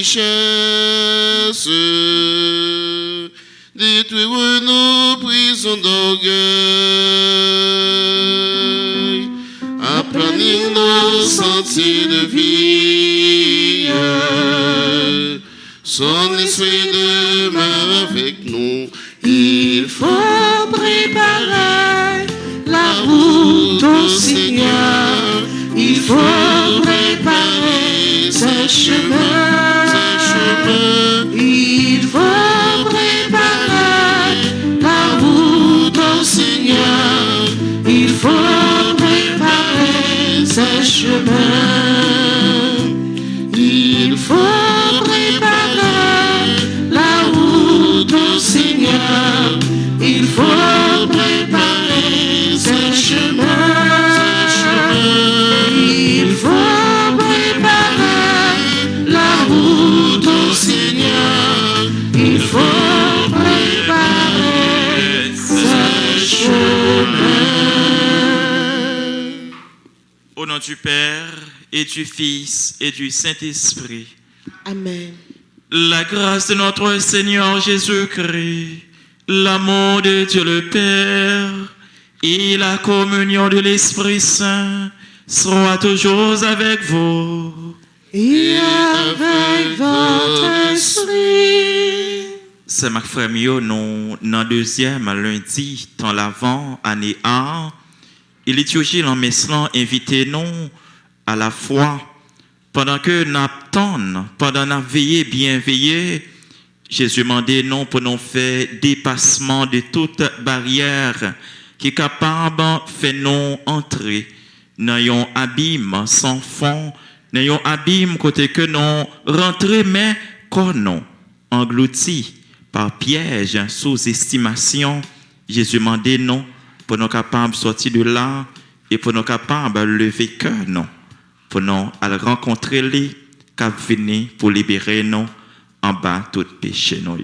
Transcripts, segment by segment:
richesses, détruire nos prisons d'orgueil, aplanir nos sentiers de vie. Son esprit demeure avec nous. Il faut préparer la route au Seigneur. Il faut préparer ce chemin. Il faut préparer la route au Seigneur. Il faut préparer ce chemin. Il faut préparer la route au Seigneur. Il faut préparer ce chemin. Il faut préparer la route au Seigneur. Il faut préparer ce chemin. Au nom du Père et du Fils et du Saint-Esprit. Amen. La grâce de notre Seigneur Jésus-Christ, l'amour de Dieu le Père et la communion de l'Esprit Saint soient toujours avec vous. Et avec votre esprit. C'est ma frère Mio, nous, dans le deuxième lundi, dans l'avant, année 1, il est toujours en meslan invité nous à la foi. Pendant que nous attendons, pendant que nous veillons, bien veillé, Jésus m'a demandé non pour nous faire dépassement de toute barrière qui est capable de faire nous entrer dans un abîme sans fond, dans un abîme côté que nous rentrons, mais qu'on nous engloutis par piège, sous-estimation. Jésus m'a demandé non pour nous capables de sortir de là et pour nous capables de lever cœur, non. Pour nous aller rencontrer les qui viennent pour libérer nous en bas tout péché nous.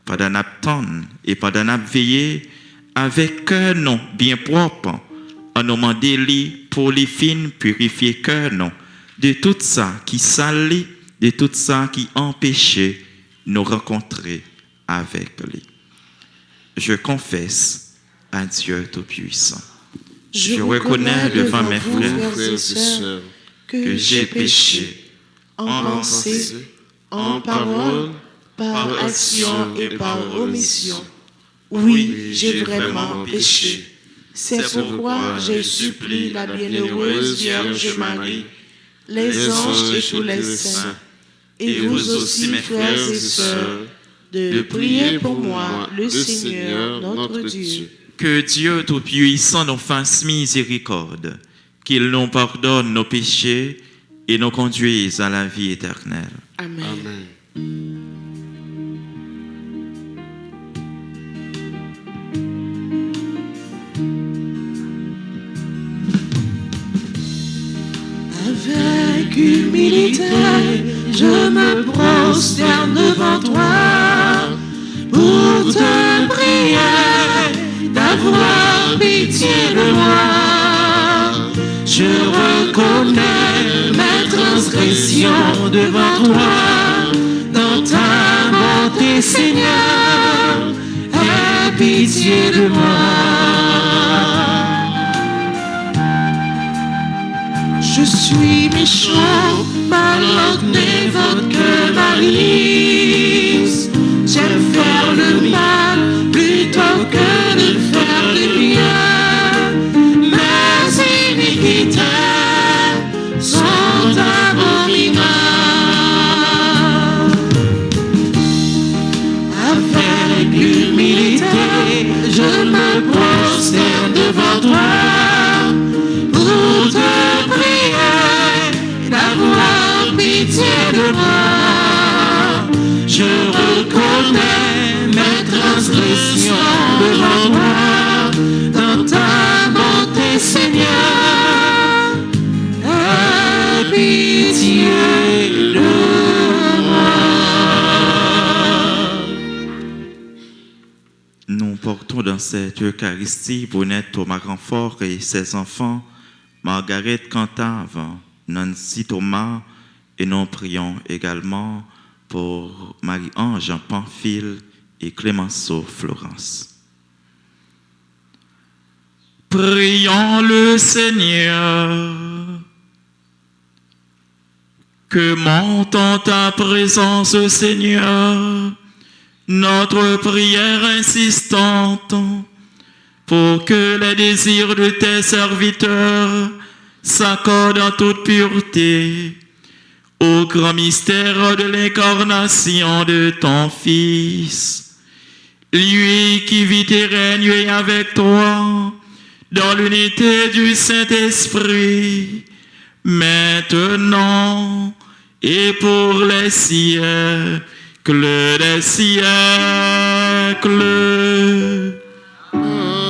Pendant nous attendre et pendant nous veiller avec cœur non bien propre, on nous demande pour les fins purifier cœur non de tout ça qui salit, de tout ça qui empêchait nous rencontrer avec lui. Je confesse à Dieu Tout-Puissant. Je reconnais devant mes frères et sœurs que j'ai péché en pensée, en parole, par action et par omission. Oui, j'ai vraiment péché. C'est pourquoi je supplie la bienheureuse Vierge Marie, les anges et tous les saints, et vous aussi mes frères et sœurs, de prier pour moi, le Seigneur notre Dieu. Que Dieu Tout-Puissant nous fasse miséricorde, qu'il nous pardonne nos péchés et nous conduise à la vie éternelle. Amen. Amen. Avec humilité, je me prosterne devant toi pour te prier d'avoir pitié de moi. Je reconnais mes transgressions devant toi. Dans ta bonté, Seigneur, aie pitié de moi. Je suis méchant, ma langue n'évoque que malice. J'aime faire le mal plutôt que de faire le bien. Mes iniquités sont abominables. Avec humilité, je me prosterne devant toi pour te prier d'avoir pitié de moi. Je reconnais mes transgressions devant toi. Dans ta bonté, Seigneur, aie pitié de moi. Nous portons dans cette Eucharistie Brunette Thomas Grandfort et ses enfants, Margaret Cantave, Nancy Thomas Et nous prions également pour Marie-Ange Pamphile et Clémenceau Florence. Prions le Seigneur. Que monte en ta présence, Seigneur, notre prière insistante, pour que les désirs de tes serviteurs s'accordent en toute pureté au grand mystère de l'incarnation de ton Fils, lui qui vit et règne avec toi dans l'unité du Saint-Esprit, maintenant et pour les siècles des siècles. Amen.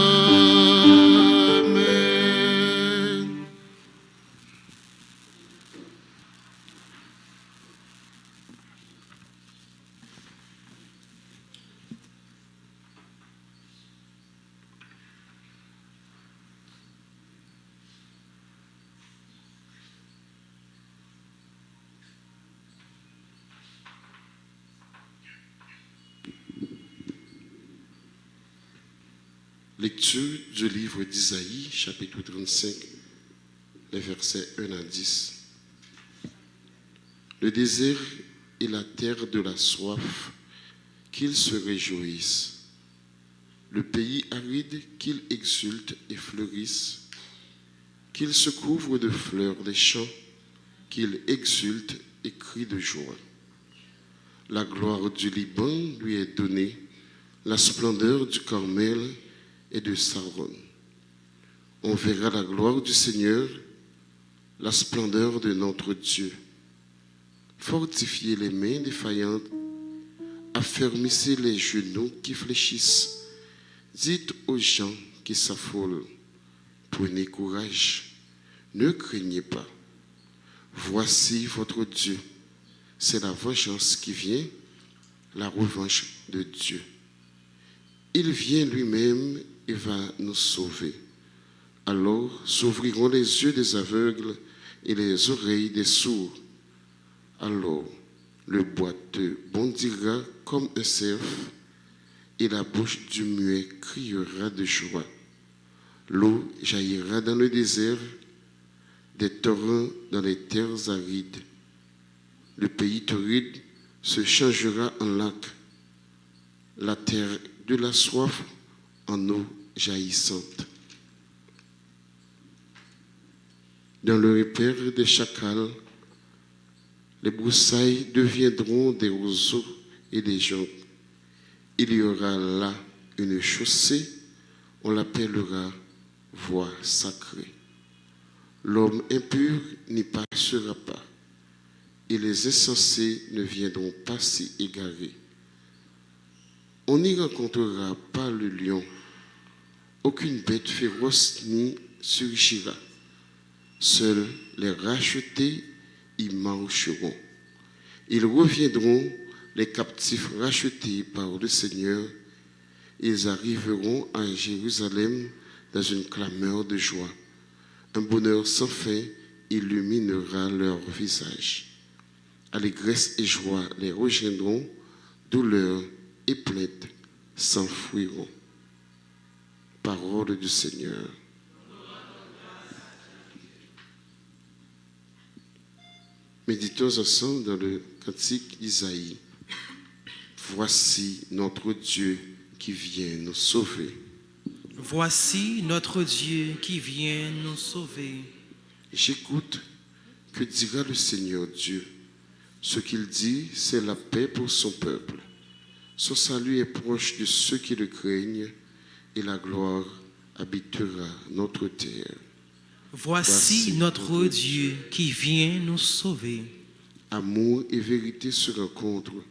Lecture du livre d'Isaïe, chapitre 35, les versets 1 à 10. Le désert et la terre de la soif, qu'ils se réjouissent. Le pays aride, qu'ils exultent et fleurissent. Qu'ils se couvrent de fleurs des champs, qu'ils exultent et crient de joie. La gloire du Liban lui est donnée, la splendeur du Carmel et de Saron. On verra la gloire du Seigneur, la splendeur de notre Dieu. Fortifiez les mains défaillantes, affermissez les genoux qui fléchissent. Dites aux gens qui s'affolent, prenez courage, ne craignez pas. Voici votre Dieu, c'est la vengeance qui vient, la revanche de Dieu. Il vient lui-même et va nous sauver. Alors s'ouvriront les yeux des aveugles et les oreilles des sourds. Alors le boiteux bondira comme un cerf et la bouche du muet criera de joie. L'eau jaillira dans le désert, des torrents dans les terres arides. Le pays torride se changera en lac, la terre de la soif en eau jaillissante. Dans le repère des chacals, les broussailles deviendront des roseaux et des joncs. Il y aura là une chaussée, on l'appellera voie sacrée. L'homme impur n'y passera pas, et les insensés ne viendront pas s'y égarer. On n'y rencontrera pas le lion, aucune bête féroce n'y surgira. Seuls les rachetés y marcheront. Ils reviendront, les captifs rachetés par le Seigneur. Ils arriveront à Jérusalem dans une clameur de joie. Un bonheur sans fin illuminera leur visage. Allégresse et joie les rejoindront, douleur et plaintes s'enfuiront. Parole du Seigneur. Méditons ensemble dans le cantique d'Isaïe. Voici notre Dieu qui vient nous sauver. Voici notre Dieu qui vient nous sauver. J'écoute, que dira le Seigneur Dieu. Ce qu'il dit, c'est la paix pour son peuple. Son salut est proche de ceux qui le craignent, et la gloire habitera notre terre. Voici notre Dieu qui vient nous sauver. Amour et vérité se rencontrent,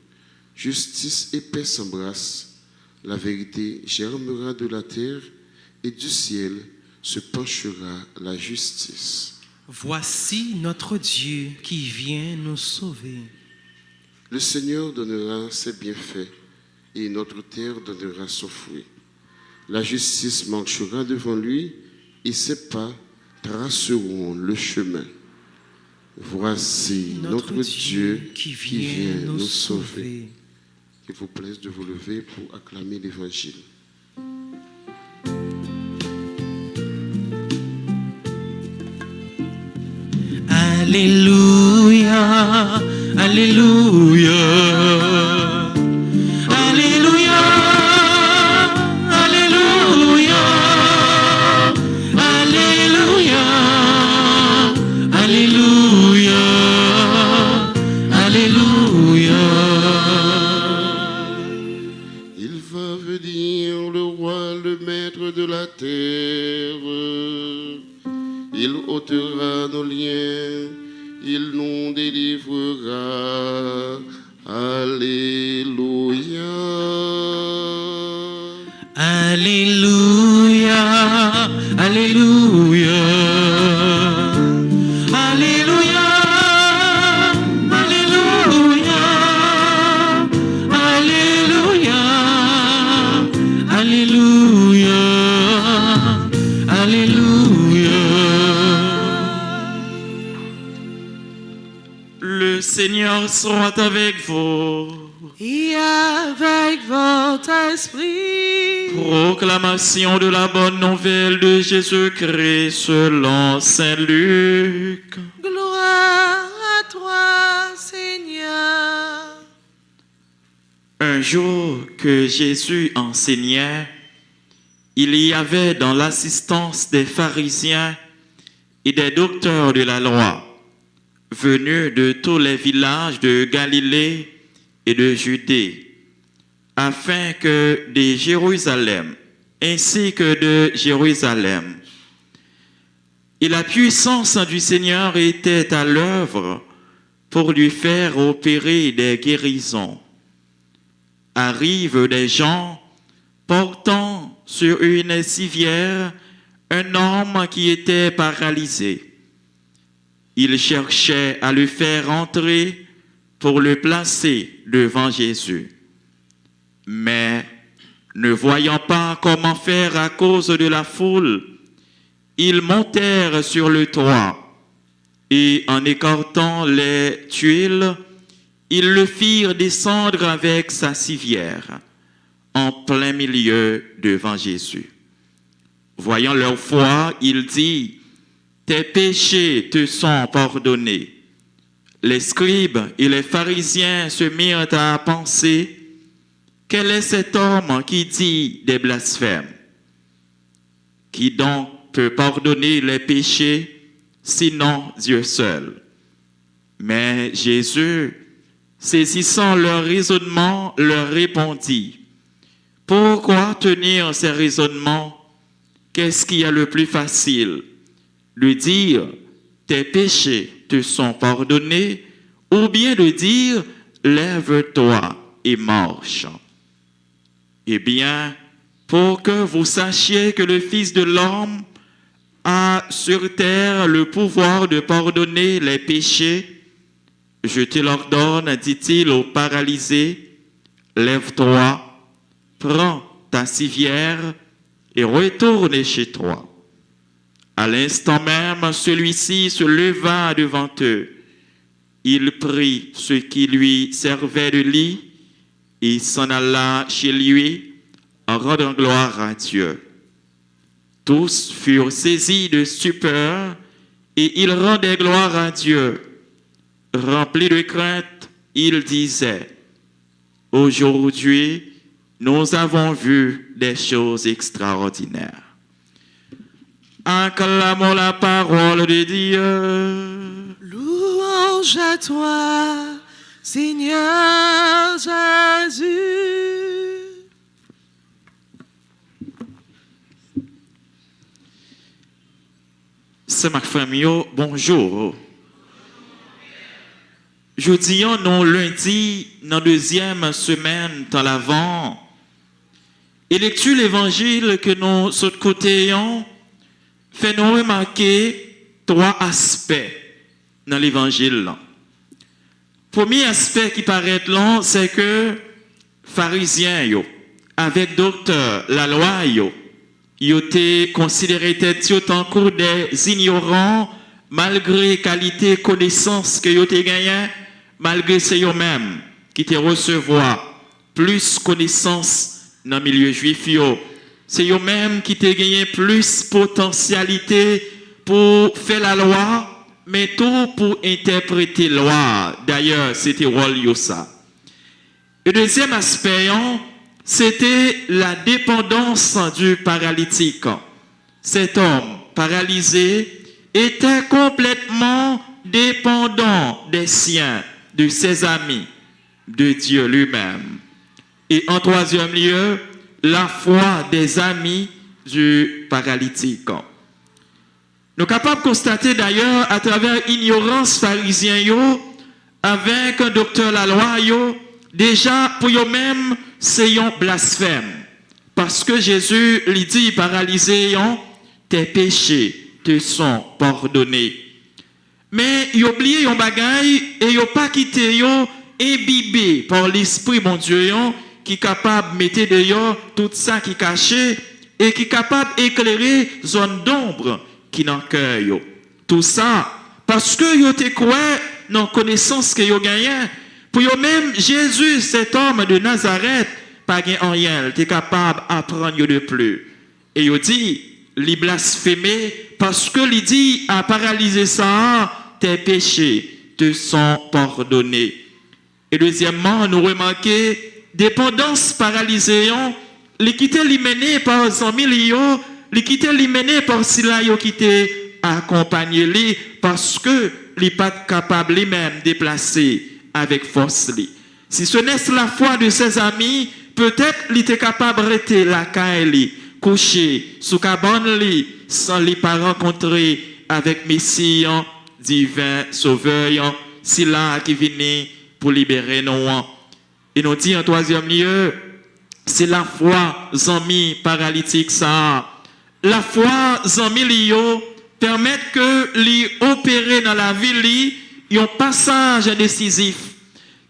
justice et paix s'embrassent. La vérité germera de la terre, et du ciel se penchera la justice. Voici notre Dieu qui vient nous sauver. Le Seigneur donnera ses bienfaits, et notre terre donnera son fruit. La justice marchera devant lui, et ses pas traceront le chemin. Voici notre Dieu qui vient nous sauver. Qu'il vous plaise de vous lever pour acclamer l'Évangile. Alléluia, Alléluia, Alléluia, Alléluia, Alléluia, Alléluia, Alléluia. Il va venir le roi, le maître de la terre. Il ôtera nos liens, il nous délivrera. Alléluia. Alléluia, Alléluia, Alléluia, Alléluia, Alléluia, Alléluia, Alléluia. Le Seigneur soit avec vous. Et avec votre esprit. Proclamation de la bonne nouvelle de Jésus-Christ selon Saint Luc. Gloire à toi, Seigneur. Un jour que Jésus enseignait, il y avait dans l'assistance des pharisiens et des docteurs de la loi, venus de tous les villages de Galilée et de Judée, afin que de Jérusalem, ainsi que de Jérusalem. Et la puissance du Seigneur était à l'œuvre pour lui faire opérer des guérisons. Arrivent des gens portant sur une civière un homme qui était paralysé. Ils cherchaient à le faire entrer pour le placer devant Jésus. Mais, ne voyant pas comment faire à cause de la foule, ils montèrent sur le toit et, en écartant les tuiles, ils le firent descendre avec sa civière en plein milieu devant Jésus. Voyant leur foi, il dit, « Tes péchés te sont pardonnés. » Les scribes et les pharisiens se mirent à penser, « Quel est cet homme qui dit des blasphèmes? Qui donc peut pardonner les péchés, sinon Dieu seul? » Mais Jésus, saisissant leur raisonnement, leur répondit, « Pourquoi tenir ces raisonnements? Qu'est-ce qui est le plus facile? De dire, tes péchés te sont pardonnés, ou bien de dire, lève-toi et marche. Eh bien, pour que vous sachiez que le Fils de l'homme a sur terre le pouvoir de pardonner les péchés, je te l'ordonne, dit-il au paralysé, lève-toi, prends ta civière et retourne chez toi. À l'instant même, celui-ci se leva devant eux. Il prit ce qui lui servait de lit et s'en alla chez lui en rendant gloire à Dieu. Tous furent saisis de stupeur et ils rendaient gloire à Dieu. Remplis de crainte, ils disaient, « Aujourd'hui, nous avons vu des choses extraordinaires. » Acclamons la parole de Dieu. Louange à toi, Seigneur Jésus. C'est ma famille, bonjour. Jeudi, nous lundi, dans la deuxième semaine dans l'Avent, et lecture l'évangile que nous autres côté fait nous remarquer trois aspects dans l'évangile. Premier aspect qui paraît là, c'est que pharisiens, avec docteur, la loi, ils étaient considérés en cours des ignorants, malgré qualité connaissance que yo te gagné, malgré c'est eux même qui te recevoir plus connaissance dans le milieu juif yo. C'est eux même qui te gagné plus potentialité pour faire la loi, mais tout pour interpréter la loi. D'ailleurs, c'était rôle yo ça. Le deuxième aspect, c'était la dépendance du paralytique. Cet homme paralysé était complètement dépendant des siens, de ses amis, de Dieu lui-même. Et en troisième lieu, la foi des amis du paralytique. Nous sommes capables de constater d'ailleurs à travers l'ignorance pharisien avec un docteur la loi, déjà pour eux-mêmes, c'est un blasphème. Parce que Jésus lui dit, paralysé, tes péchés te sont pardonnés. Mais ils ont oublié un bagaille et ils n'ont pas quitté, imbibé par l'Esprit, mon Dieu, qui est capable de mettre dehors tout ça qui est caché et qui est capable d'éclairer zone d'ombre qui n'en cœur. Tout ça, parce que ils ont été quoi dans la connaissance que ils ont gagné. Pour eux-mêmes, Jésus, cet homme de Nazareth, pas rien, il est capable d'apprendre de plus. Et il dit, il blasphémé parce que il dit à paralyser ça, tes péchés te sont pardonnés. Et deuxièmement, nous remarquons dépendance paralysée, l'équité limenée par Zamilio, l'équité limenée par Silayo qui t'a accompagné lui parce que il n'est pas capable lui-même de déplacer avec force. Si ce n'est la foi de ses amis, peut-être il était capable de rester la caille, couché sous cabane sans les pas rencontrer avec Messie divin sauveur, c'est là qui vient pour libérer nous. Et nous dit en troisième lieu, c'est la foi zami paralytique ça. La foi zami lio permet que li opérer dans la vie li un passage décisif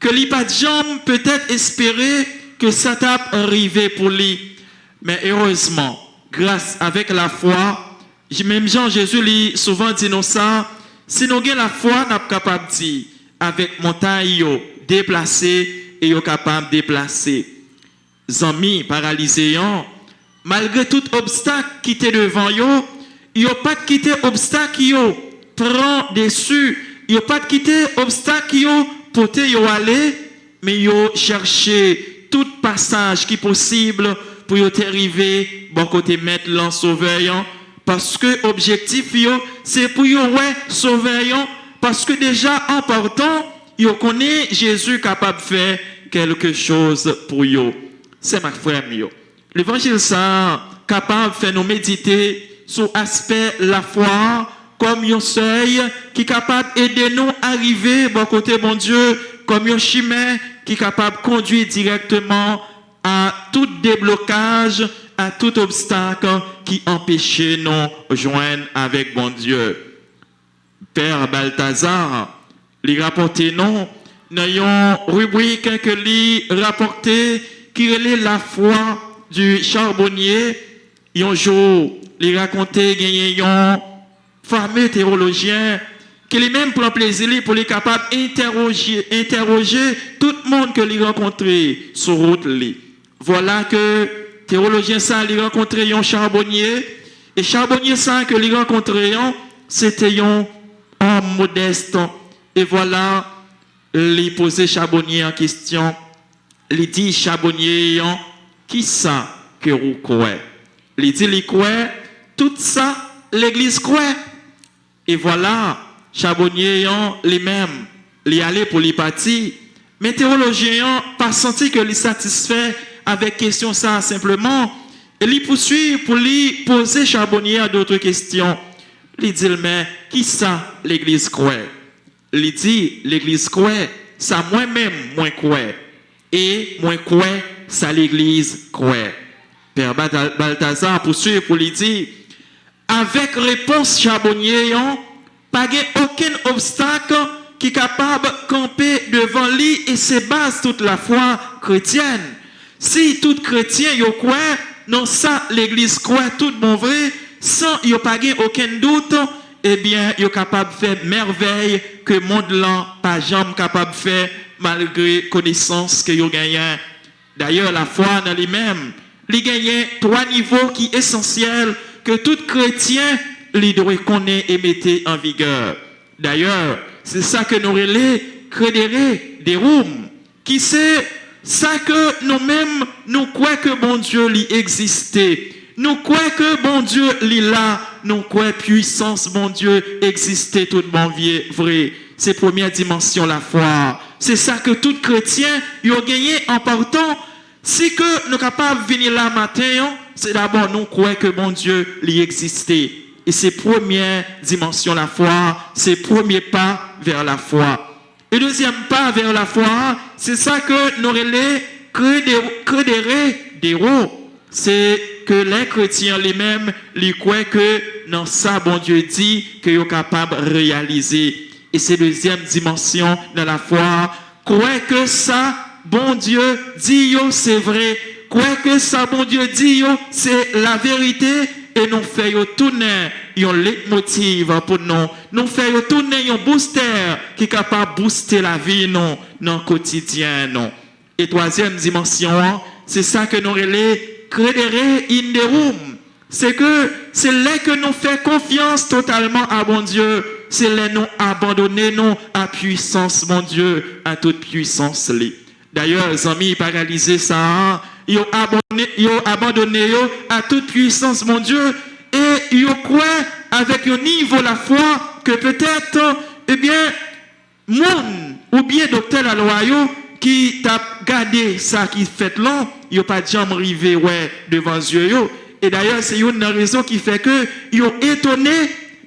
que li pas de jambe peut-être espérer que ça tape arrivé pour lui. Mais heureusement, grâce avec la foi, même Jean Jésus lui souvent dit nous ça, si nous avons la foi, nous sommes capables de dire avec montagne déplacer et capable de déplacer. Zami paralysé, malgré tout obstacle qui était devant yo, il a pas quitté obstacle yo prend dessus, il a pas quitté obstacle yo porter yo aller, mais yo chercher tout passage qui possible pour yo arriver bon côté mettre l'en sauveur parce que objectif yo c'est pour yo ouais sauveur parce que déjà en partant yo connaît Jésus capable de faire quelque chose pour yo. C'est ma frère yo. L'évangile ça capable de faire nous méditer sur aspect la foi comme un seuil qui est capable d'aider nous à arriver bon côté bon Dieu comme un chemin qui est capable de conduire directement à tout déblocage, à tout obstacle qui empêchait nous joindre avec bon Dieu. Père Balthazar, lui rapporté non, dans une rubrique que lui rapporté qui relève la foi du charbonnier. Un jour, lui raconté gagné un fameux théologien qui lui-même prend plaisir pour les capable interroger tout le monde que lui rencontré sur route li. Voilà que théologien ça lui rencontré un charbonnier et charbonnier ça que lui rencontré c'était un homme modeste et voilà lui poser charbonnier en question. Il dit charbonnier qui ça que vous croyez? Il dit li croit tout ça l'église croit. Et voilà charbonnier lui-même il allait pour les partir mais théologien pas senti que il satisfait avec question ça simplement et il poursuit pour lui poser charbonnier à d'autres questions. Il dit mais qui ça l'église croit? Il dit l'église croit ça moi-même moi crois et moi crois ça l'église croit. Père Balthazar poursuit pour lui dire avec réponse charbonnier pas aucun obstacle qui est capable de camper devant lui et se base toute la foi chrétienne. Si tout chrétien y croit, non ça l'église croit tout bon vrai, sans y pas aucun doute eh bien, ils sont capables de faire merveille que le monde là pas jamais capable de faire malgré connaissance que ils gagnent. D'ailleurs, la foi dans lui-même, il gagne 3 niveaux qui sont essentiels que tout chrétien lui doit connaître et mettre en vigueur. D'ailleurs, c'est ça que nous relais crédérés des Roms, qui c'est ça que nous-mêmes, nous croyons que bon Dieu lui existait. Nous croyons que bon Dieu lui là, nous croyons puissance bon Dieu existait tout bon vrai. C'est première dimension la foi. C'est ça que tout chrétien a gagné en partant. Si que nous sommes capables de venir là matin, c'est d'abord nous croyons que bon Dieu lui existait. Et c'est première dimension la foi, c'est premier pas vers la foi. Et deuxième pas vers la foi, c'est ça que nous relais crédérés des héros. C'est que les chrétiens les-mêmes, ils croient que dans ça, bon Dieu dit qu'ils sont capables de réaliser. Et c'est deuxième dimension de la foi. Croire que ça, bon Dieu dit, c'est vrai. Croire que ça, bon Dieu dit, c'est la vérité. Et nous faisons tourner un leitmotiv pour nous. Nous faisons tourner un booster qui est capable de booster la vie non, dans le quotidien. Non. Et troisième dimension, c'est ça que nous relais crédérés in the room. C'est que c'est là que nous faisons confiance totalement à bon Dieu. C'est là que nous abandonnons à puissance, mon Dieu, à toute puissance. D'ailleurs, les amis paralysés, ça, ils ont abandonné à toute puissance, mon Dieu, et ils croient avec un niveau la foi que peut-être, eh bien, monde ou bien docteur à l'oyo qui t'a gardé ça qui fait là, ils n'ont pas jamais arrivé devant Dieu. Et d'ailleurs, c'est une raison qui fait que ils ont étonné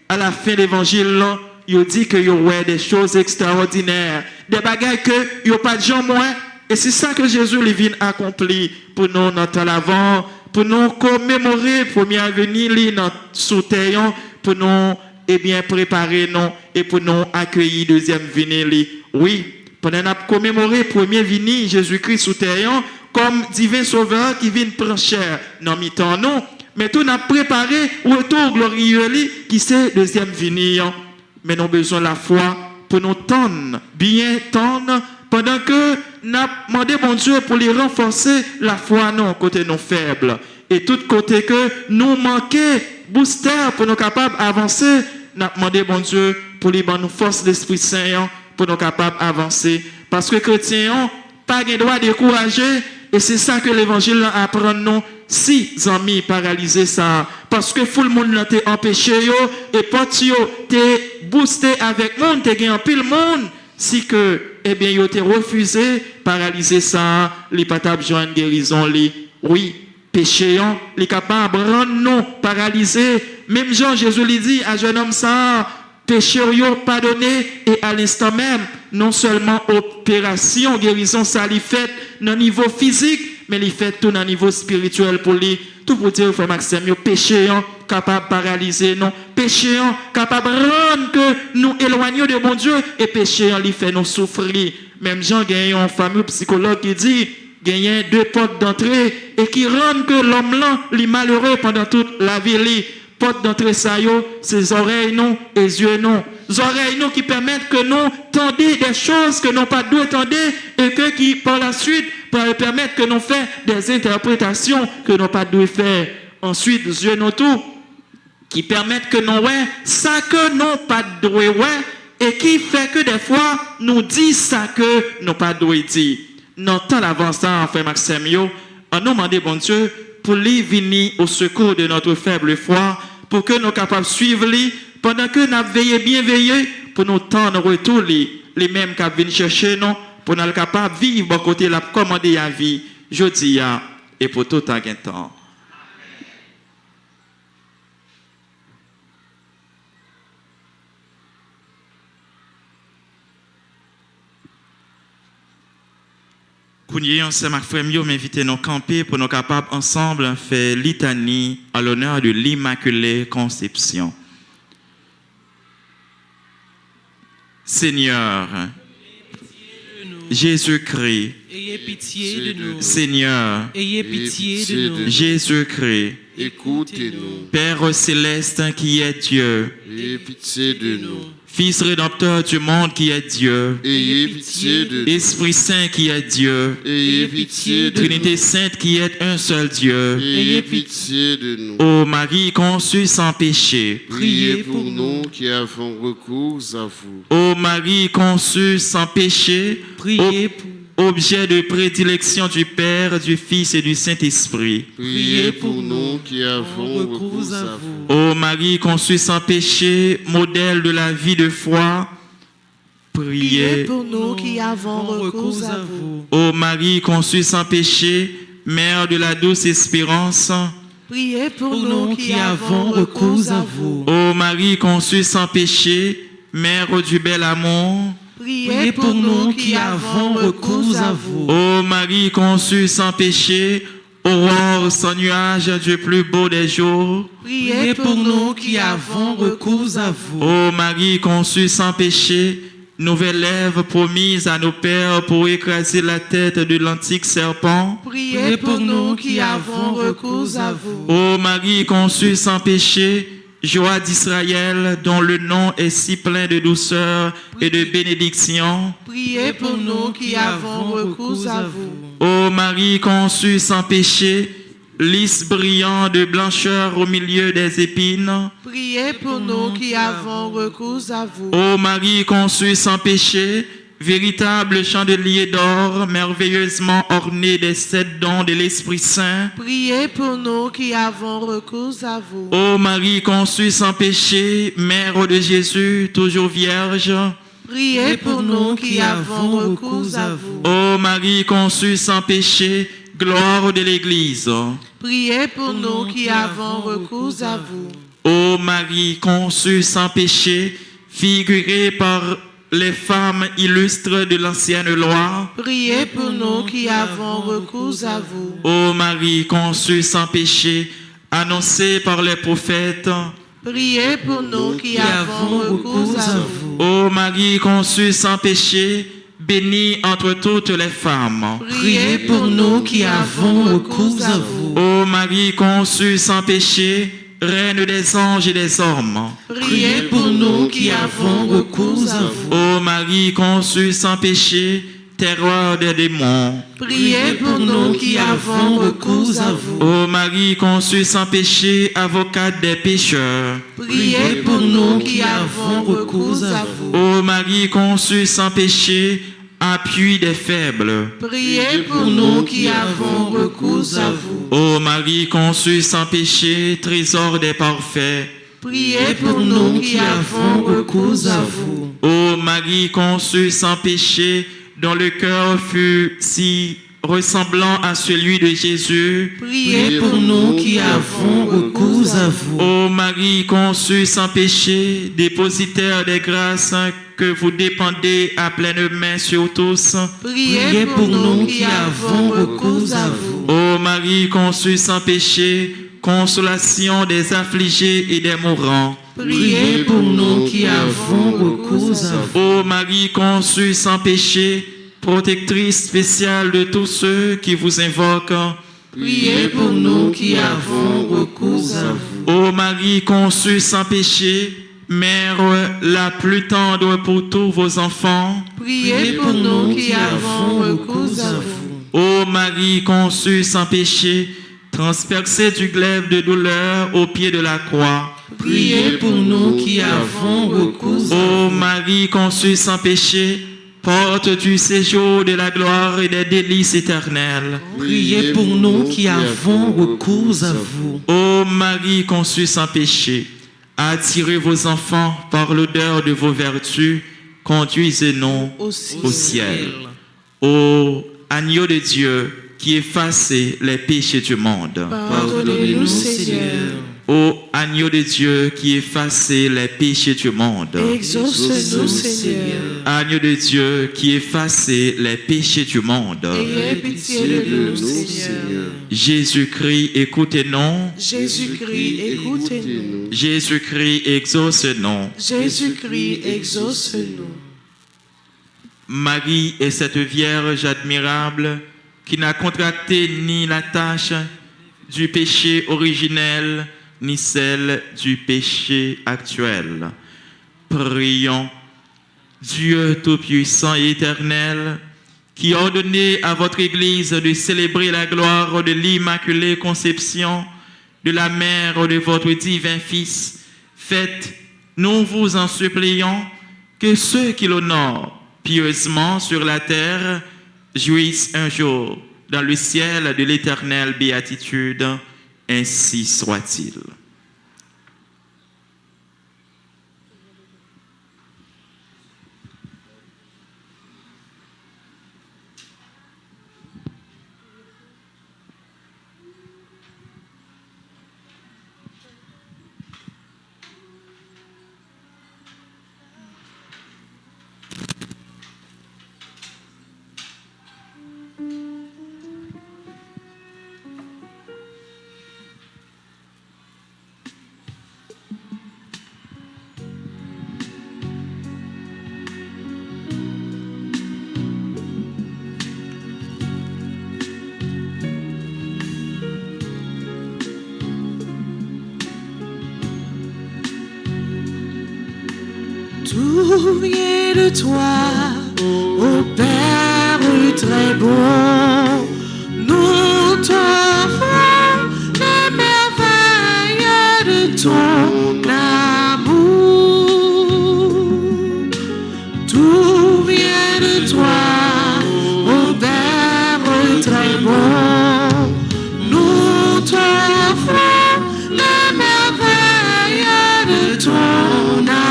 à la fin de l'évangile, ils ont dit que ils ont des choses extraordinaires, des bagages que ils n'ont pas jamais moins. Et c'est ça que Jésus les vient accomplir pour nous dans l'avant, pour nous commémorer première venue dans sous terre, pour nous bien préparer nous et pour nous accueillir deuxième venue. Oui, pendant nous commémorer première venue Jésus-Christ sous terre comme divin sauveur qui vient prendre chair dans mi-temps nous, mais tout n'a préparé retour glorieux qui c'est deuxième venue. Mais nous avons besoin de la foi pour nous tendre, bien tendre pendant que nous avons demandé bon Dieu pour les renforcer la foi non côté non faibles et tout côté que nous manquons booster pour nous capables d'avancer, nous avons demandé bon Dieu pour les bonnes forces de l'Esprit Saint pour nous capables d'avancer parce que chrétiens pas de droit de décourager et c'est ça que l'évangile apprend nous. Si amis paralysés ça parce que tout le monde n'a été empêché et porte t'es boosté avec monde t'es gagné pile monde si que eh bien il a été refusé paralysé ça les patables joindre guérison les oui péché les capable rendre nous paralysés même Jean Jésus lui dit à jeune homme ça péché pardonné et à l'instant même non seulement opération guérison ça lui fait dans niveau physique mais il fait tout dans niveau spirituel pour lui tout pour dire frère Maxime péché capable de paralyser non péché capable de rendre que nous éloignons de bon Dieu et péché lui fait nous souffrir même Jean gagne un fameux psychologue qui dit gagne 2 portes d'entrée et qui rend que l'homme là est malheureux pendant toute la vie porte d'entrée ça ses oreilles non et yeux non les oreilles non qui permettent que nous tendons des choses que nous pas dû entendre et que qui par la suite permettre que nous fassions des interprétations que nous pas dû faire ensuite les yeux non tout qui permettent que nous ouais ça que nous pas dû ouais et qui fait que des fois nous dit ça que nous pas dû dire dans temps l'avancement frère Maxime on nous demande bon Dieu pour lui venir au secours de notre faible foi, pour que nous soyons capables de suivre lui, pendant que nous veillons bien veiller, pour nous tendre retour les mêmes qui viennent chercher nous, pour nous être capables de vivre à côté de la commander à vie, jeudi et pour tout un temps. Kounye ensemble avec frère m'inviter nous camper pour nous capables ensemble faire litanie à l'honneur de l'Immaculée Conception. Seigneur, Jésus-Christ, Ayez pitié de nous. Seigneur, Ayez pitié de nous. Jésus-Christ, écoutez-nous. Père céleste qui est Dieu, Ayez pitié de nous. Fils rédempteur du monde qui est Dieu, Ayez pitié de nous. Esprit Saint qui est Dieu, Ayez pitié de Trinité nous. Sainte qui est un seul Dieu. Ayez pitié de nous. Ô Marie conçue sans péché, Priez pour nous qui avons recours à vous. ô Marie conçue sans péché, Priez pour objet de prédilection du Père, du Fils et du Saint-Esprit. Priez pour nous qui avons recours à vous. Ô Marie conçue sans péché, modèle de la vie de foi, Priez priez. pour nous qui avons recours à vous. Ô Marie conçue sans péché, Mère de la douce espérance, Priez pour nous qui avons recours à vous. ô Marie conçue sans péché, Mère du bel amour, Priez pour nous qui avons recours à vous. ô Marie conçue sans péché, aurore sans nuage du plus beau des jours, Priez pour nous qui avons recours à vous. ô Marie conçue sans péché, nouvelle lèvre promise à nos pères pour écraser la tête de l'antique serpent, Priez pour nous qui avons recours à vous. ô Marie conçue sans péché, joie d'Israël dont le nom est si plein de douceur et de bénédiction, Priez pour nous qui avons recours à vous. ô Marie conçue sans péché, lys brillant de blancheur au milieu des épines, Priez pour nous qui avons recours à vous. ô Marie conçue sans péché, véritable chandelier d'or merveilleusement orné des 7 dons de l'Esprit Saint, Priez pour nous qui avons recours à vous. ô Marie conçue sans péché, Mère de Jésus, toujours vierge, Priez pour nous qui avons recours à vous. ô Marie conçue sans péché, gloire de l'Église, Priez pour nous qui avons recours à vous. ô Marie conçue sans péché, figurée par les femmes illustres de l'ancienne loi, Priez pour nous qui avons recours à vous. ô Marie conçue sans péché, annoncée par les prophètes, Priez pour nous qui avons recours à vous. ô Marie conçue sans péché, bénie entre toutes les femmes, Priez pour nous qui avons recours à vous. ô Marie conçue sans péché, Reine des anges et des hommes, Priez pour nous qui avons recours à vous. ô Marie conçue sans péché, terreur des démons, Priez pour nous qui avons recours à vous. ô Marie conçue sans péché, avocate des pécheurs, Priez pour nous qui avons recours à vous. ô Marie conçue sans péché, appui des faibles, Priez pour nous qui avons recours à vous. ô Marie conçue sans péché, trésor des parfaits, Priez pour nous qui avons recours à vous. ô Marie conçue sans péché, dont le cœur fut si ressemblant à celui de Jésus, Priez pour nous qui avons recours à vous. ô Marie conçue sans péché, dépositaire des grâces que vous dépendez à pleine main sur tous, Priez pour nous qui avons recours à vous. ô Marie conçue sans péché, consolation des affligés et des mourants, Priez pour nous qui avons recours à vous. ô Marie conçue sans péché, protectrice spéciale de tous ceux qui vous invoquent, Priez pour nous qui avons recours à vous. ô Marie conçue sans péché, Mère la plus tendre pour tous vos enfants, Priez pour nous qui avons recours à vous. ô Marie conçue sans péché, transpercée du glaive de douleur au pied de la croix, Priez pour nous qui avons recours à vous. ô Marie conçue sans péché, porte du séjour de la gloire et des délices éternelles, Priez pour nous qui avons recours à vous. ô Marie conçue sans péché, attirez vos enfants par l'odeur de vos vertus, conduisez-nous Au au ciel. Ô agneau de Dieu qui effacez les péchés du monde, Pardonnez-nous, Seigneur. ô agneau de Dieu qui effacez les péchés du monde, Exauce-nous, Seigneur. agneau de Dieu qui effacez les péchés du monde, Ayez pitié de nous, Seigneur. Seigneur. Jésus-Christ, écoutez-nous, Jésus-Christ, écoutez-nous. Jésus-Christ, exauce-nous. Jésus-Christ, exauce-nous. Marie est cette Vierge admirable qui n'a contracté ni la tâche du péché originel, ni celle du péché actuel. Prions, Dieu Tout-Puissant et Éternel, qui a ordonné à votre Église de célébrer la gloire de l'Immaculée Conception de la mère de votre divin Fils, faites, nous vous en supplions, que ceux qui l'honorent pieusement sur la terre jouissent un jour dans le ciel de l'éternelle béatitude, ainsi soit-il. Tout vient de toi, ô Père très bon. Nous t'offrons les merveilles de ton amour. Tout vient de toi, ô Père très bon. Nous t'offrons les merveilles de ton amour.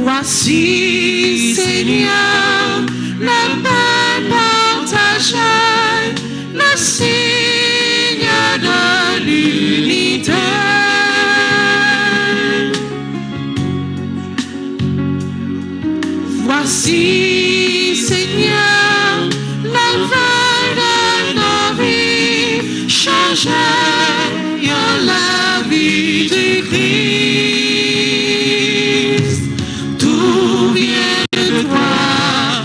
Voici, Seigneur, le pain partagé, le signe de l'unité. Voici, Seigneur, le vin de nos vies, changer la vie de Christ. Tout vient de toi,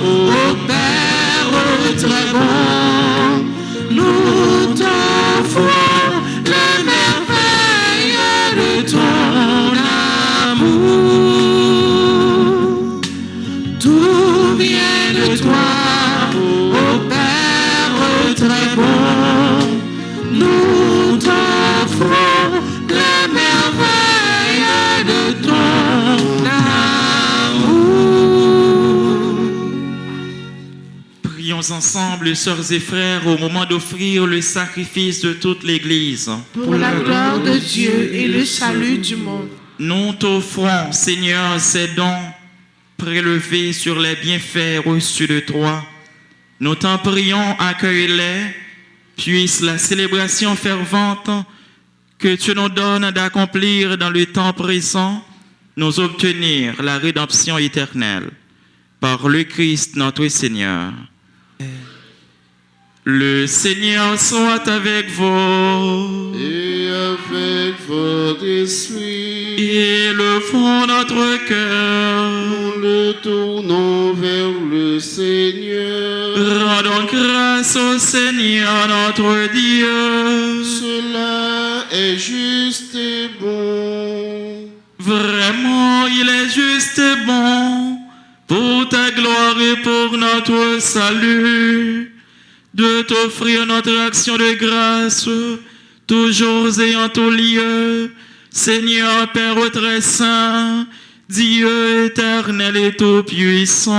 ô Père très bon. Nous t'offrons les merveilles de ton amour. Tout vient de toi, ô Père très bon. Nous t'offrons les merveilles de ton amour. Prions ensemble, sœurs et frères, au moment d'offrir le sacrifice de toute l'Église. Pour la gloire de Dieu et le salut du monde. Nous t'offrons, Seigneur, ces dons prélevés sur les bienfaits reçus de toi. Nous t'en prions, accueille-les, puisse la célébration fervente que tu nous donnes d'accomplir dans le temps présent nous obtenir la rédemption éternelle. Par le Christ notre Seigneur. Le Seigneur soit avec vous. Et avec votre esprit, Élevons notre cœur. nous le tournons vers le Seigneur. Rendons grâce au Seigneur notre Dieu. Cela est juste et bon. Vraiment, il est juste et bon, pour ta gloire et pour notre salut, de t'offrir notre action de grâce, toujours et en tout lieu, Seigneur Père très saint, Dieu éternel et tout-puissant.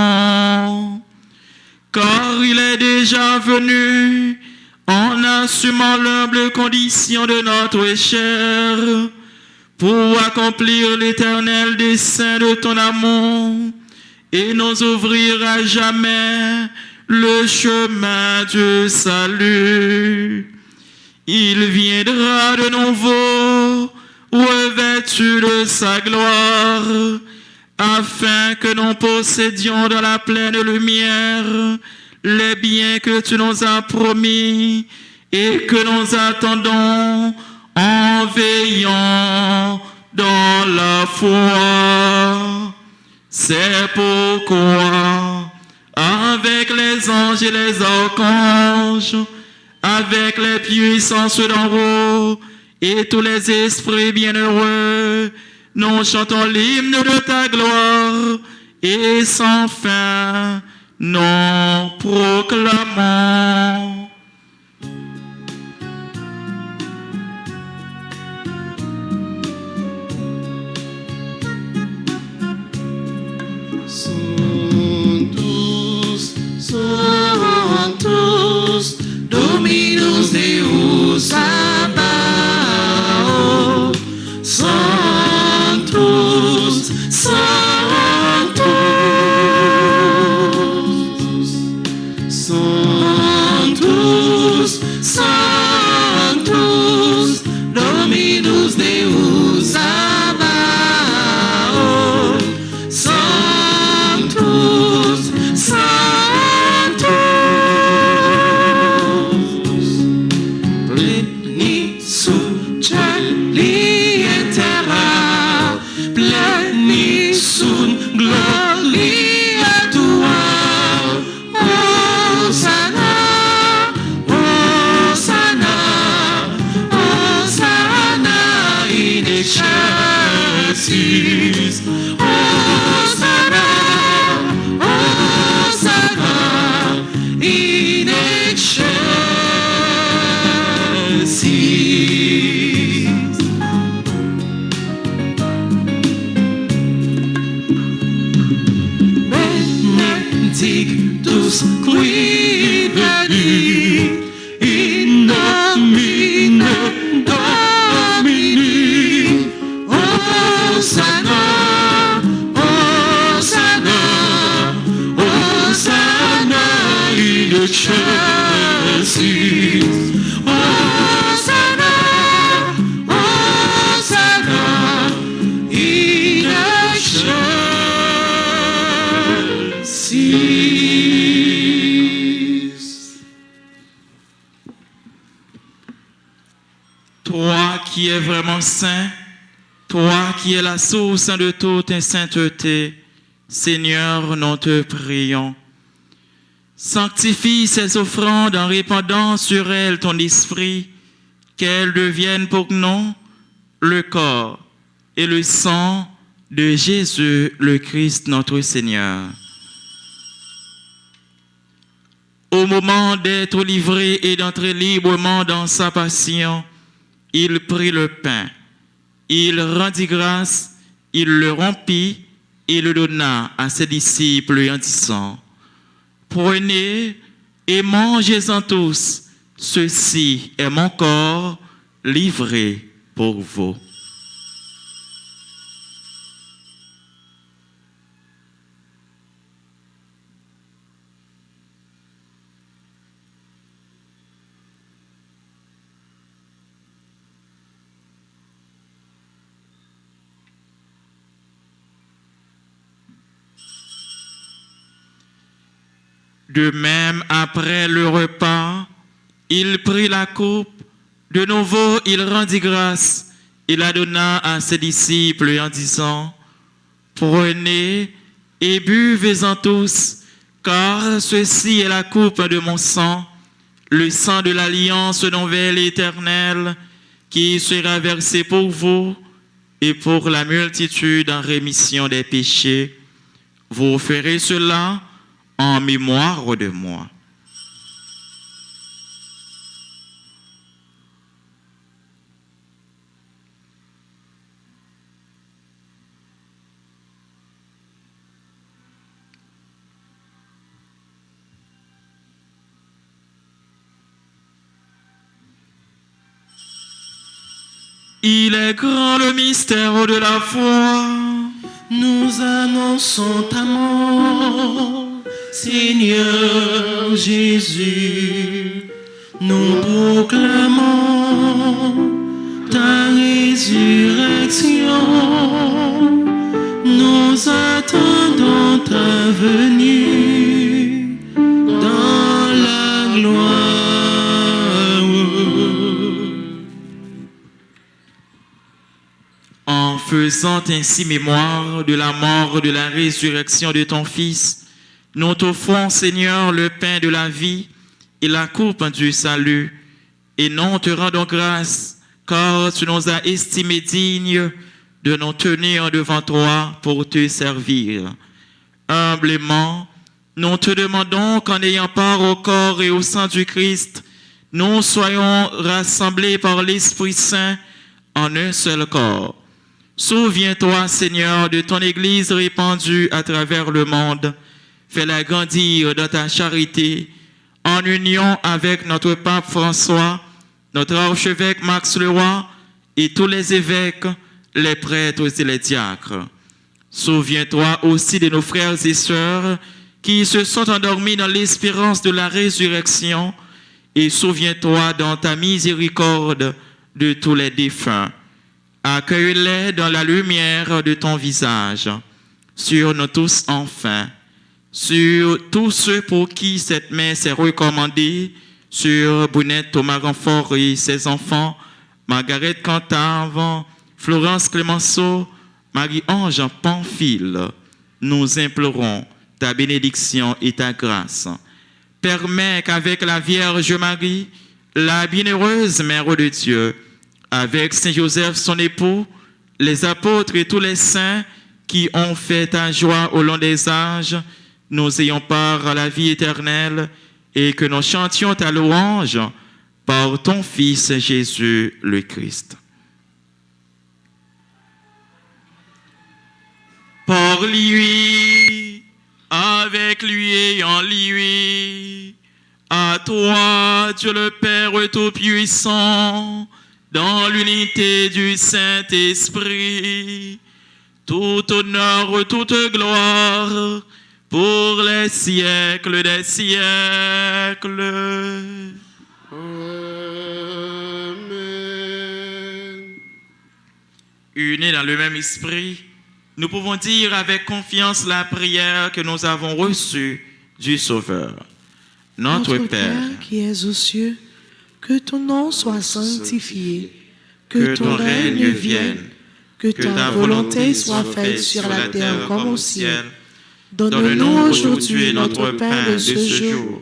Car il est déjà venu, en assumant l'humble condition de notre chair, pour accomplir l'éternel dessein de ton amour et nous ouvrir à jamais le chemin du salut. Il viendra de nouveau, revêtu de sa gloire, afin que nous possédions dans la pleine lumière les biens que tu nous as promis et que nous attendons en veillant dans la foi. C'est pourquoi, avec les anges et les archanges, avec les puissances d'en haut et tous les esprits bienheureux, nous chantons l'hymne de ta gloire et sans fin nous proclamons. Santos, Dominus Deus Sabaoth. Santos, Santos, Santos, Santos, Dominus Deus Sabaoth. Santos, Santos, pleni sul cieli et terra, pleni sun gloria tua. Hosanna, Hosanna, Hosanna in excelsis. Hosanna, Hosanna in excelsis. Benedictus qui venit in nomine Domini. Hosanna, Hosanna, Hosanna in excelsis. Hosanna, Hosanna in excelsis. Toi qui es vraiment saint, toi qui es la source de toute sainteté, Seigneur, nous te prions. Sanctifie ces offrandes en répandant sur elles ton esprit, qu'elles deviennent pour nous le corps et le sang de Jésus, le Christ, notre Seigneur. Au moment d'être livré et d'entrer librement dans sa passion, il prit le pain, il rendit grâce, il le rompit et le donna à ses disciples en disant: prenez et mangez-en tous, ceci est mon corps livré pour vous. De même, après le repas, il prit la coupe. De nouveau, il rendit grâce. Il la donna à ses disciples en disant: prenez et buvez-en tous, car ceci est la coupe de mon sang, le sang de l'alliance nouvelle et éternelle, qui sera versé pour vous et pour la multitude en rémission des péchés. Vous ferez cela en mémoire de moi. Il est grand le mystère de la foi. Nous annonçons ta mort, Seigneur Jésus. Nous proclamons ta résurrection. Nous attendons ta venue dans la gloire. En faisant ainsi mémoire de la mort, de la résurrection de ton Fils, nous t'offrons, Seigneur, le pain de la vie et la coupe du salut, et nous te rendons grâce, car tu nous as estimés dignes de nous tenir devant toi pour te servir. Humblement, nous te demandons qu'en ayant part au corps et au sang du Christ, nous soyons rassemblés par l'Esprit Saint en un seul corps. Souviens-toi, Seigneur, de ton Église répandue à travers le monde. Fais-la grandir dans ta charité, en union avec notre pape François, notre archevêque Max Leroy et tous les évêques, les prêtres et les diacres. Souviens-toi aussi de nos frères et sœurs qui se sont endormis dans l'espérance de la résurrection, et souviens-toi dans ta miséricorde de tous les défunts. Accueille-les dans la lumière de ton visage, sur nous tous enfin, sur tous ceux pour qui cette messe est recommandée, sur Brunette Thomas Renfort et ses enfants, Margaret Cantave, Florence Clémenceau, Marie-Ange Pamphile. Nous implorons ta bénédiction et ta grâce. Permets qu'avec la Vierge Marie, la bienheureuse Mère de Dieu, avec Saint Joseph son époux, les apôtres et tous les saints qui ont fait ta joie au long des âges, nous ayons part à la vie éternelle et que nous chantions ta louange par ton Fils Jésus le Christ. Par lui, avec lui et en lui, à toi, Dieu le Père Tout-Puissant, dans l'unité du Saint-Esprit, tout honneur, toute gloire, pour les siècles des siècles. Amen. Unis dans le même esprit, nous pouvons dire avec confiance la prière que nous avons reçue du Sauveur. Notre Père, qui es aux cieux, que ton nom soit sanctifié, que ton règne vienne, que ta volonté soit faite sur la terre comme au ciel. Donne-nous aujourd'hui notre pain de ce jour.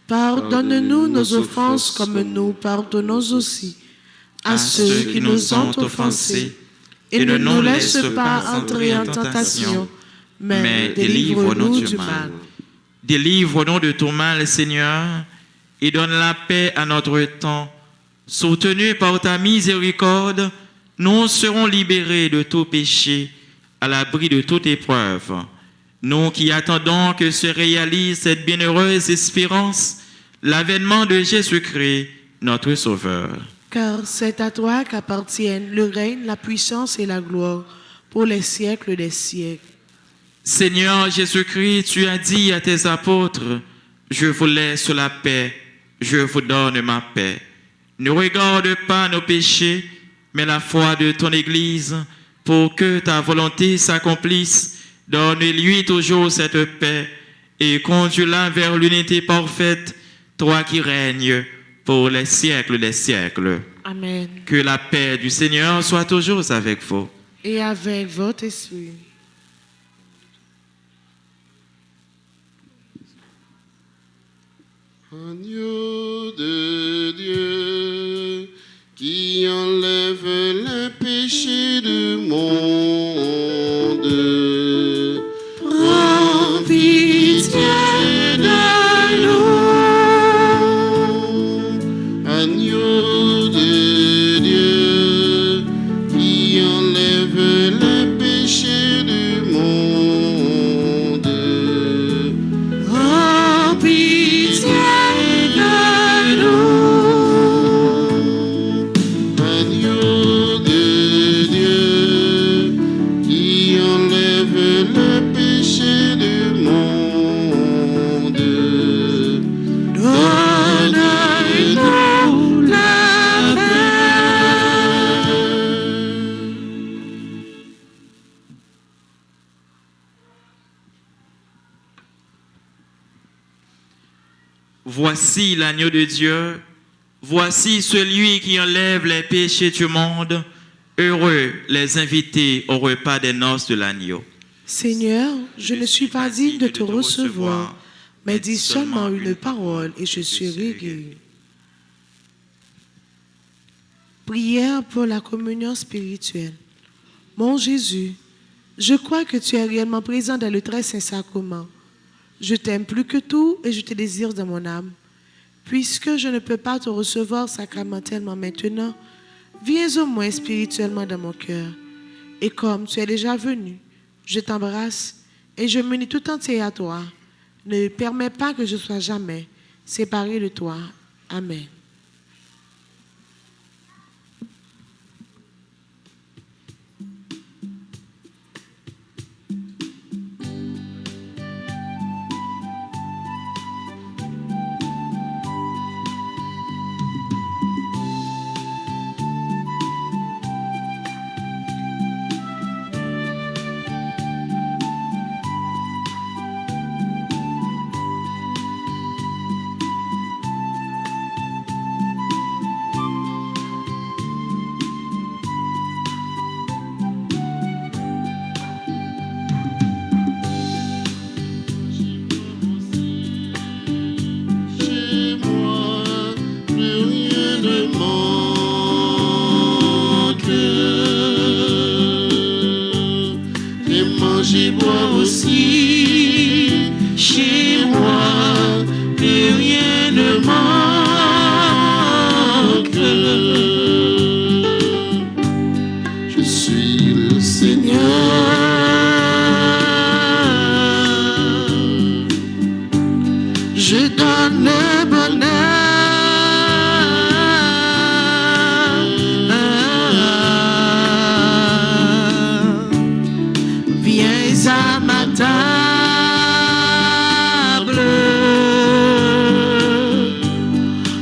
Pardonne-nous nos offenses comme nous pardonnons aussi à ceux qui nous ont offensés. Et ne nous laisse pas entrer en tentation, mais délivre-nous du mal. Délivre-nous de tout mal, Seigneur, et donne la paix à notre temps. Soutenus par ta miséricorde, nous serons libérés de tout péché, à l'abri de toute épreuve. Nous qui attendons que se réalise cette bienheureuse espérance, l'avènement de Jésus-Christ, notre Sauveur. Car c'est à toi qu'appartiennent le règne, la puissance et la gloire pour les siècles des siècles. Seigneur Jésus-Christ, tu as dit à tes apôtres, « Je vous laisse la paix, je vous donne ma paix. Ne regarde pas nos péchés, mais la foi de ton Église, pour que ta volonté s'accomplisse. Donne-lui toujours cette paix et conduis-la vers l'unité parfaite, toi qui règnes pour les siècles des siècles. » Amen. Que la paix du Seigneur soit toujours avec vous. Et avec votre esprit. Agneau de Dieu, qui enlève le péché du monde, Prends pitié de nous. Agneau de Dieu, qui enlève le péché du monde, Prends pitié de nous. Agneau de Dieu, qui enlève le péché du monde, Donne-nous la paix. Voici l'agneau de Dieu, voici celui qui enlève les péchés du monde. Heureux les invités au repas des noces de l'agneau. Seigneur, je ne suis pas digne de te recevoir, mais dis seulement une parole et je serai guéri. Prière pour la communion spirituelle. Mon Jésus, je crois que tu es réellement présent dans le très saint sacrement. Je t'aime plus que tout et je te désire dans mon âme. Puisque je ne peux pas te recevoir sacramentellement maintenant, viens au moins spirituellement dans mon cœur. Et comme tu es déjà venu, je t'embrasse et je m'unis tout entier à toi. Ne permets pas que je sois jamais séparé de toi. Amen. Manger, boire aussi. Chez moi, plus rien ne manque. Je suis le Seigneur. Je donne le bonheur. À ma table,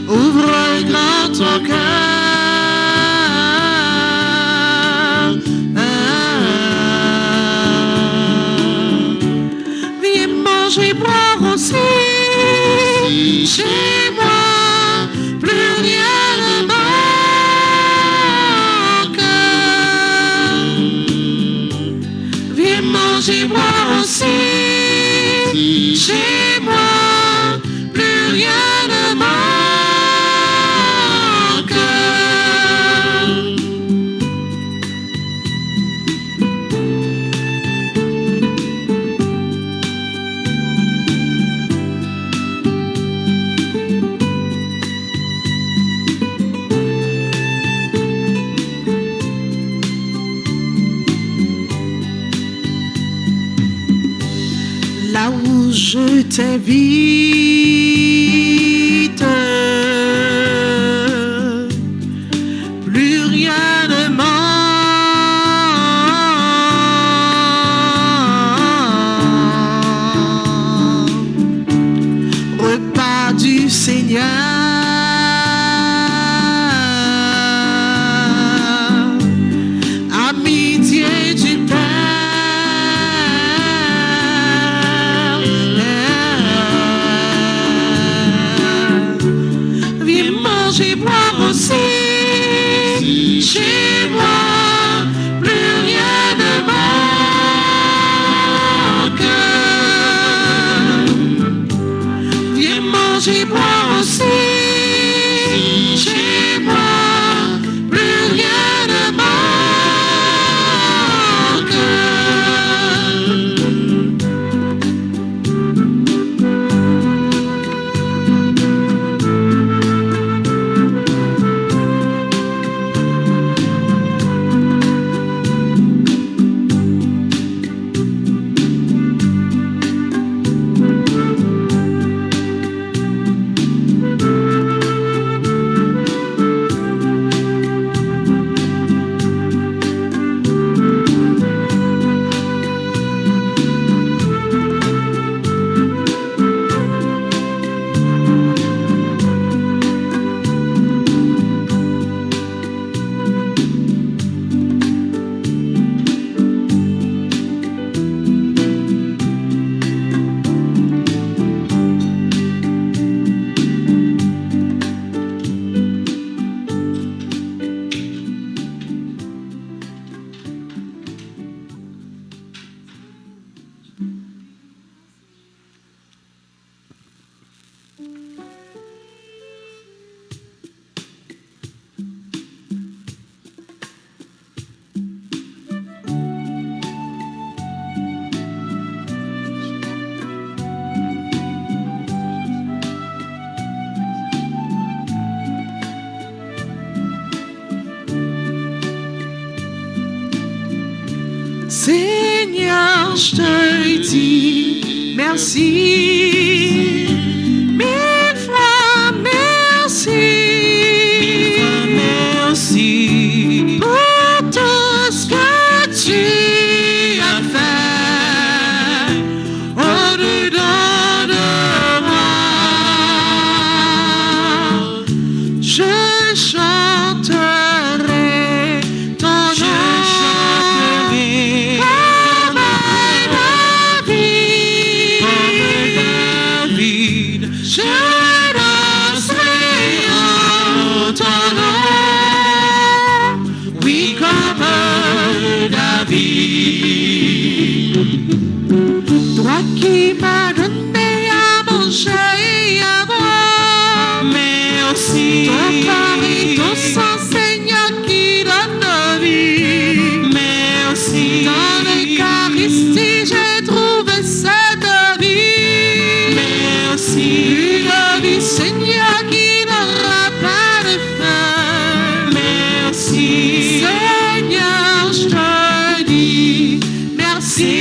ouvre grand ton cœur, viens manger, boire aussi, chez moi, plus rien ne manque. Viens manger, boire aussi, chez moi, plus rien ne manque. Là où je t'invite, plus rien ne manque. Repas du Seigneur, amitié du Père. Seigneur, je te dis merci. Mille fois merci. Merci Pour tout ce que tu as fait au-dedans de moi. Je chanterai ton nom. Toi qui m'as donné à manger et à boire, merci. ton corps et ton sang, Seigneur, qui donne la vie. Merci. Dans l'Eucharistie, j'ai trouvé cette vie. Merci. Une vie, Seigneur, qui n'aura pas de fin. Merci. Seigneur, je te dis merci.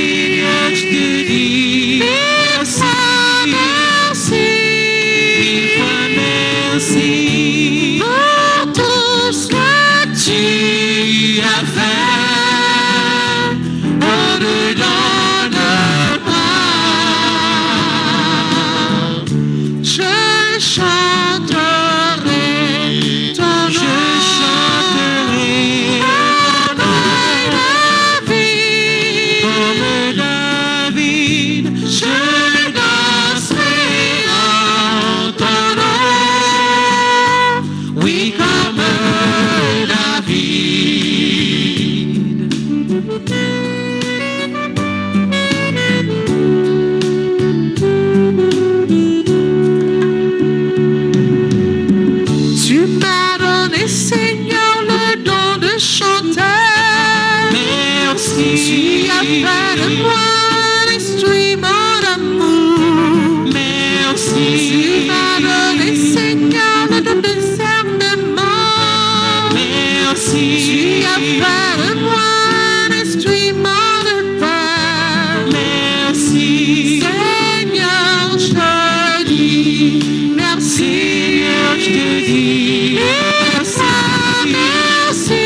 Je te dis merci. merci. Pour tout ce que tu as fait au-dedans de moi. Je chanterai ton nom. Je chanterai comme David. Je danserai en ton nom. Oui, comme David. Tu m'as donné, Seigneur, le don de chanter. Merci. Tu as fait de moi un instrument d'amour. Merci. Tu m'as donné, Seigneur, le don de discernement. Merci. Tu as fait de moi un instrument de paix. Merci. Seigneur, je te dis merci. Je te dis merci. Merci.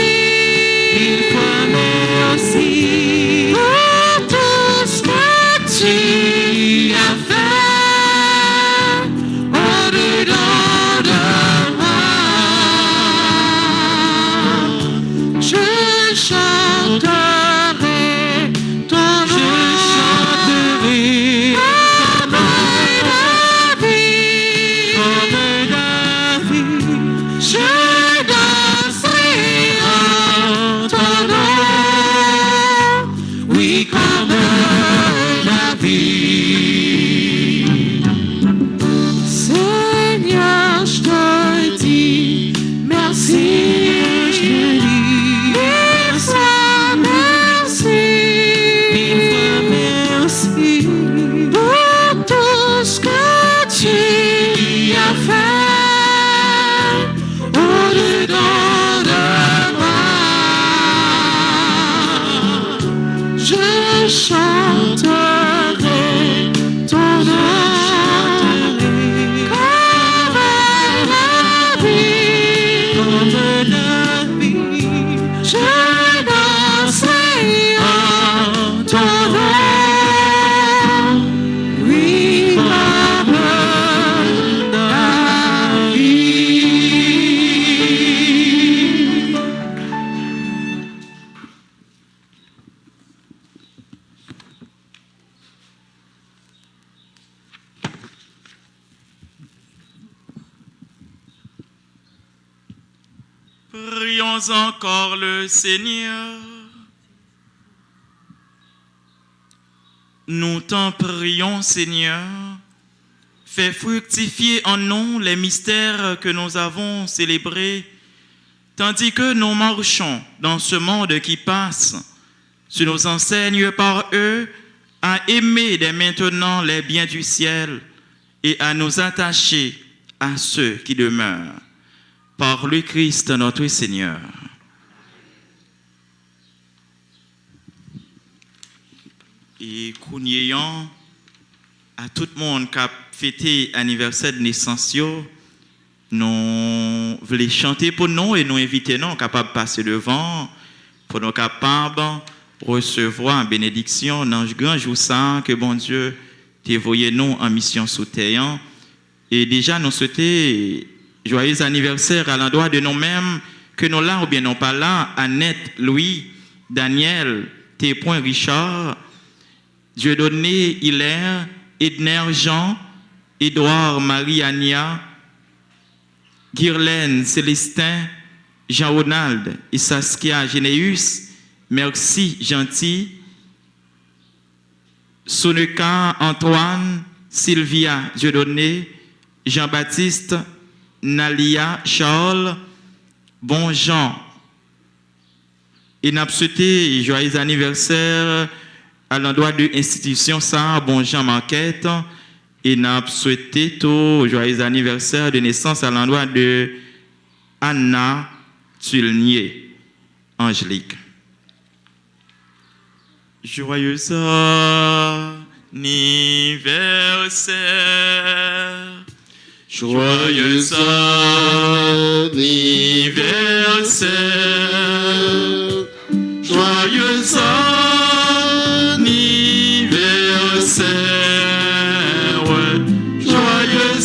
mille fois merci. Pour tout ce que tu as fait au-dedans de moi. Je chanterai ton nom. Je chanterai comme David. comme David. Je danserai en ton nom. Oui, comme David. Seigneur, je te dis merci. Je te dis merci. mille fois merci. Pour tout ce que tu as fait au-dedans de moi. Je chanterai ton nom comme David. Comme David. Je danserai en ton nom. Oui, comme David. Prions encore le Seigneur. Nous t'en prions, Seigneur. Fais fructifier en nous les mystères que nous avons célébrés, tandis que nous marchons dans ce monde qui passe. Tu nous enseignes par eux à aimer dès maintenant les biens du ciel et à nous attacher à ceux qui demeurent. Par le Christ notre Seigneur. Et Kounyeyan, à tout le monde qui a fêté l'anniversaire de naissance, nous voulons chanter pour nous et nous inviter nous capables de passer devant pour nous capables de recevoir une bénédiction dans ce grand jour ça que bon Dieu t'a envoyé nous en mission sous terre. Et déjà nous souhaitons joyeux anniversaire à l'endroit de nous-mêmes que nous là ou bien non pas là, Annette, Louis, Daniel, Tépoint, Richard, Dieudonné, Hilaire, Edner, Jean, Édouard, Marie-Ania, Guirlaine, Célestin, Jean-Ronald, Saskia, Généus, Merci, Gentil, Soneka, Antoine, Sylvia, Dieudonné, Jean-Baptiste, Nalia, Charles, Bon Jean. Et n'a souhaité joyeux anniversaire à l'endroit de l'institution ça, Bon Jean Manquette. Et n'a souhaité tout joyeux anniversaire de naissance à l'endroit de Anna Tulnier, Angélique. Joyeux anniversaire, joyeux anniversaire, joyeux anniversaire. Joyeux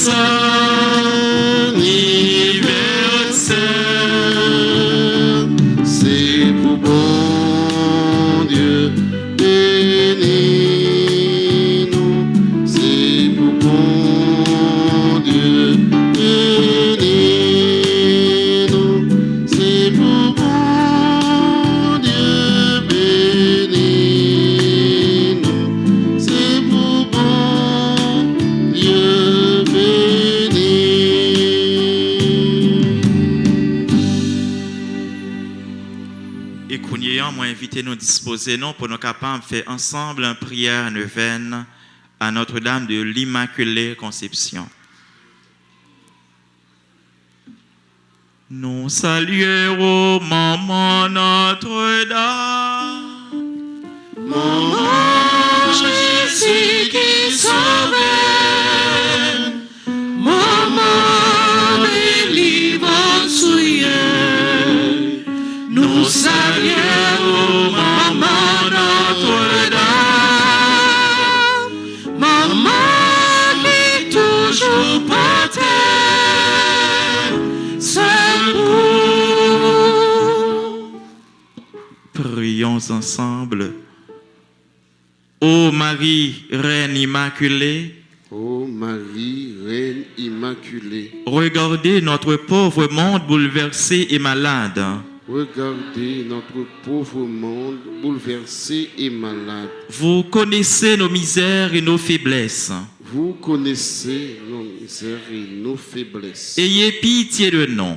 anniversaire, C'est pour bon Dieu, bénis-nous. C'est pour bon Dieu, bénis-nous. C'est pour bon Dieu, bénis-nous. C'est pour bon Dieu, bénis. et Kounyeyan m'a invité nous disposer non pour nous capables de faire ensemble une prière neuvaine à Notre-Dame de l'Immaculée Conception. Nous saluons Maman Notre-Dame, Maman Jésus qui sauve, Maman délivrance souillée. Nous saluons Maman Notre-Dame, Maman qui toujours porte seul pour. prions ensemble. Ô Marie, Reine Immaculée, Ô Marie, Reine Immaculée, regardez notre pauvre monde bouleversé et malade. regardez notre pauvre monde bouleversé et malade. Vous connaissez nos misères et nos faiblesses. Vous connaissez nos misères et nos faiblesses. Ayez pitié de nous.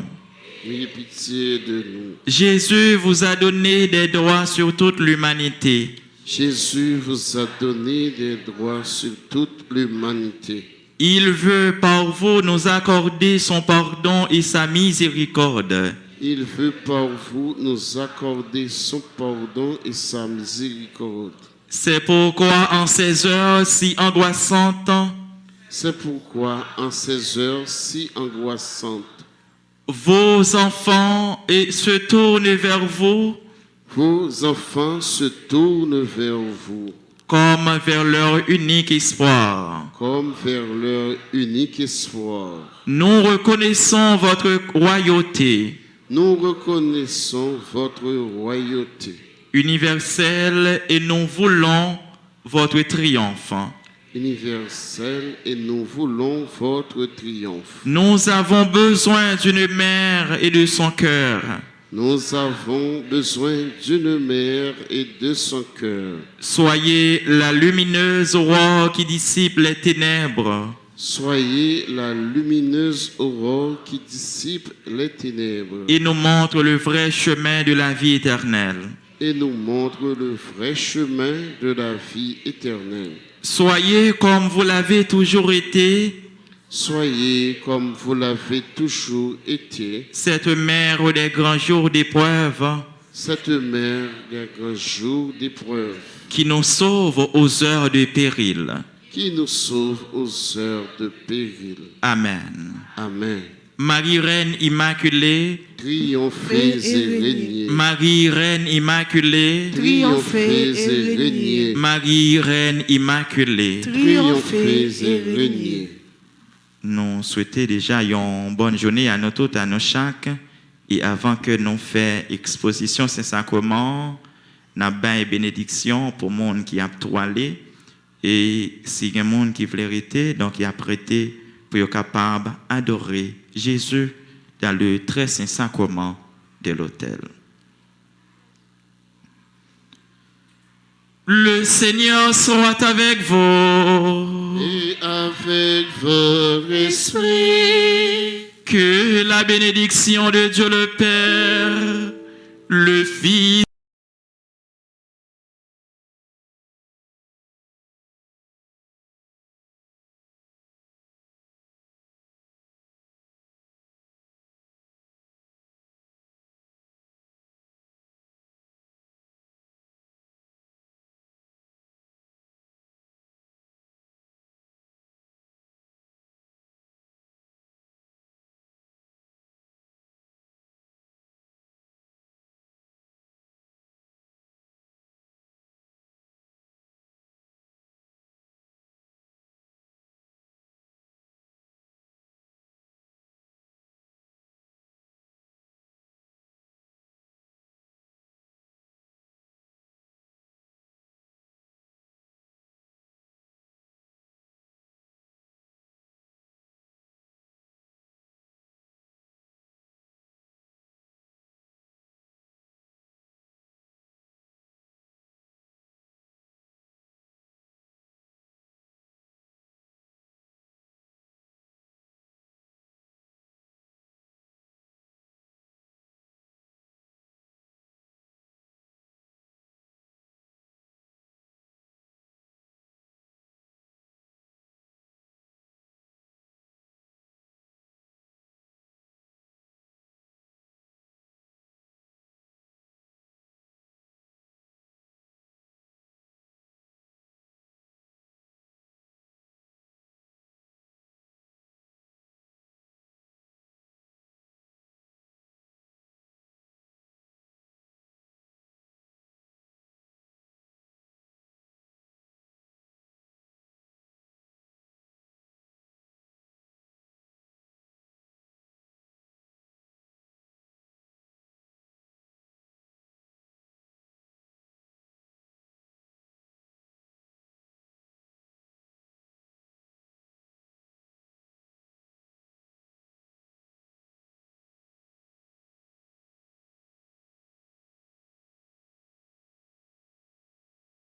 Ayez pitié de nous. Jésus vous a donné des droits sur toute l'humanité. Jésus vous a donné des droits sur toute l'humanité. Il veut par vous nous accorder son pardon et sa miséricorde. Il veut par vous nous accorder son pardon et sa miséricorde. C'est pourquoi en ces heures si angoissantes, C'est pourquoi en ces heures si angoissantes, vos enfants se tournent vers vous vos enfants se tournent vers vous comme vers leur unique espoir. comme vers leur unique espoir. Nous reconnaissons votre royauté Nous reconnaissons votre royauté universelle et nous voulons votre triomphe. universelle et nous voulons votre triomphe. Nous avons besoin d'une mère et de son cœur. Nous avons besoin d'une mère et de son cœur. Soyez la lumineuse aurore qui dissipe les ténèbres. Soyez la lumineuse aurore qui dissipe les ténèbres Et nous montre le vrai chemin de la vie éternelle. et nous montre le vrai chemin de la vie éternelle. Soyez comme vous l'avez toujours été, Soyez comme vous l'avez toujours été, cette mère des grands jours d'épreuve, Cette mère des grands jours d'épreuve, qui nous sauve aux heures de péril. qui nous sauve aux heures de péril. Amen. Amen. Marie Reine Immaculée, Triomphez et régnez. Marie Reine Immaculée, Triomphez et régnez. Marie Reine Immaculée. Triomphez et régnez. Nous souhaitons déjà une bonne journée à nous tous, à nous chaque. Et avant que nous fassions exposition Saint-Sacrement, nous avons une bénédiction pour le monde qui a toilé. Et si il y a des gens qui veulent arrêter, donc il a prêté pour être capable d'adorer Jésus dans le très saint sacrement de l'autel. Le Seigneur soit avec vous. Et avec votre esprit. Que la bénédiction de Dieu le Père, le Fils